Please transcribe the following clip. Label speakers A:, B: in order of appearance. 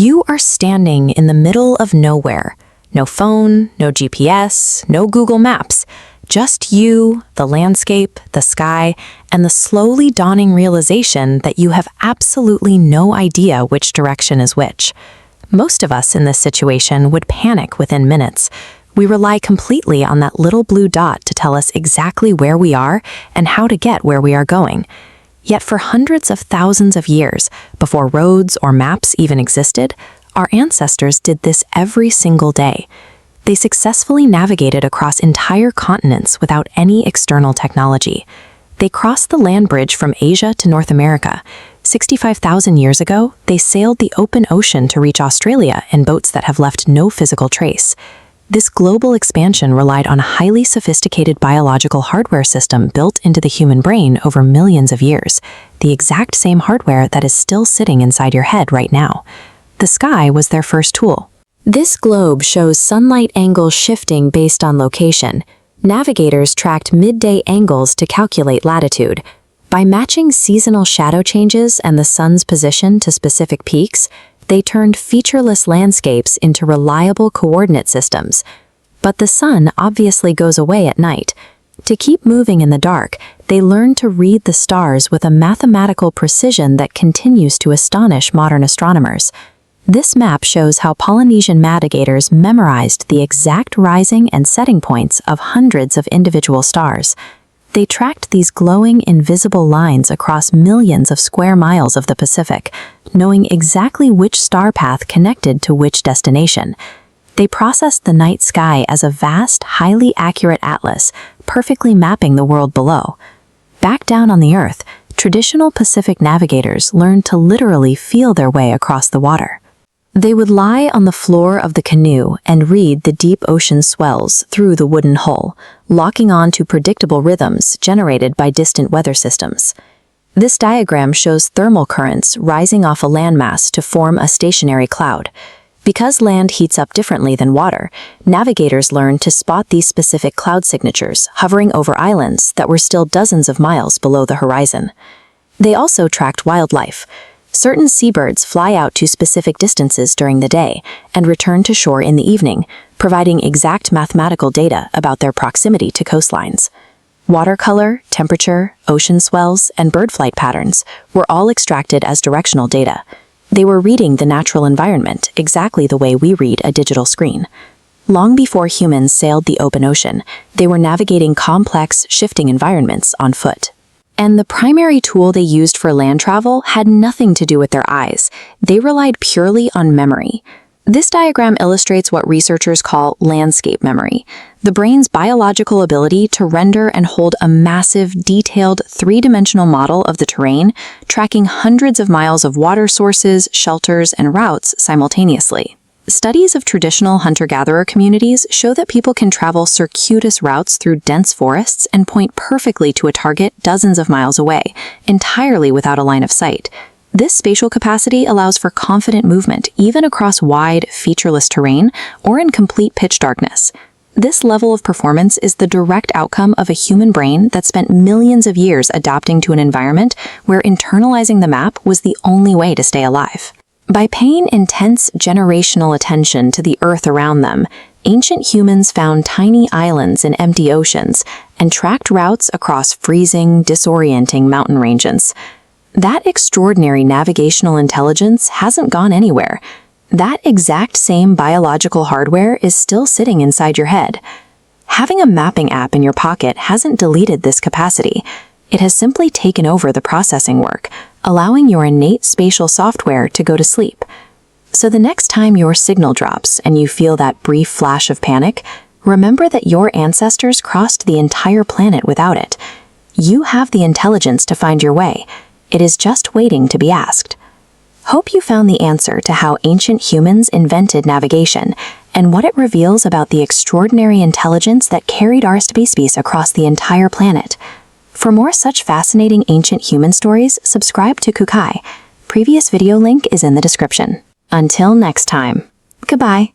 A: You are standing in the middle of nowhere. No phone, no GPS, no Google Maps. Just you, the landscape, the sky, and the slowly dawning realization that you have absolutely no idea which direction is which. Most of us in this situation would panic within minutes. We rely completely on that little blue dot to tell us exactly where we are and how to get where we are going. Yet for hundreds of thousands of years, before roads or maps even existed, our ancestors did this every single day. They successfully navigated across entire continents without any external technology. They crossed the land bridge from Asia to North America. 65,000 years ago, they sailed the open ocean to reach Australia in boats that have left no physical trace. This global expansion relied on a highly sophisticated biological hardware system built into the human brain over millions of years, the exact same hardware that is still sitting inside your head right now. The sky was their first tool. This globe shows sunlight angles shifting based on location. Navigators tracked midday angles to calculate latitude. By matching seasonal shadow changes and the sun's position to specific peaks, they turned featureless landscapes into reliable coordinate systems. But the sun obviously goes away at night. To keep moving in the dark, they learned to read the stars with a mathematical precision that continues to astonish modern astronomers. This map shows how Polynesian navigators memorized the exact rising and setting points of hundreds of individual stars. They tracked these glowing, invisible lines across millions of square miles of the Pacific, knowing exactly which star path connected to which destination. They processed the night sky as a vast, highly accurate atlas, perfectly mapping the world below. Back down on the Earth, traditional Pacific navigators learned to literally feel their way across the water. They would lie on the floor of the canoe and read the deep ocean swells through the wooden hull, locking on to predictable rhythms generated by distant weather systems. This diagram shows thermal currents rising off a landmass to form a stationary cloud. Because land heats up differently than water, navigators learned to spot these specific cloud signatures hovering over islands that were still dozens of miles below the horizon. They also tracked wildlife. Certain seabirds fly out to specific distances during the day and return to shore in the evening, providing exact mathematical data about their proximity to coastlines. Water color, temperature, ocean swells, and bird flight patterns were all extracted as directional data. They were reading the natural environment exactly the way we read a digital screen. Long before humans sailed the open ocean, they were navigating complex, shifting environments on foot. And the primary tool they used for land travel had nothing to do with their eyes. They relied purely on memory. This diagram illustrates what researchers call landscape memory, the brain's biological ability to render and hold a massive, detailed, three-dimensional model of the terrain, tracking hundreds of miles of water sources, shelters, and routes simultaneously. Studies of traditional hunter-gatherer communities show that people can travel circuitous routes through dense forests and point perfectly to a target dozens of miles away, entirely without a line of sight. This spatial capacity allows for confident movement even across wide, featureless terrain or in complete pitch darkness. This level of performance is the direct outcome of a human brain that spent millions of years adapting to an environment where internalizing the map was the only way to stay alive. By paying intense generational attention to the earth around them, ancient humans found tiny islands in empty oceans and tracked routes across freezing, disorienting mountain ranges. That extraordinary navigational intelligence hasn't gone anywhere. That exact same biological hardware is still sitting inside your head. Having a mapping app in your pocket hasn't deleted this capacity. It has simply taken over the processing work, allowing your innate spatial software to go to sleep. So the next time your signal drops and you feel that brief flash of panic, remember that your ancestors crossed the entire planet without it. You have the intelligence to find your way. It is just waiting to be asked. Hope you found the answer to how ancient humans invented navigation and what it reveals about the extraordinary intelligence that carried our species across the entire planet. For more such fascinating ancient human stories, subscribe to Cuckai. Previous video link is in the description. Until next time, goodbye.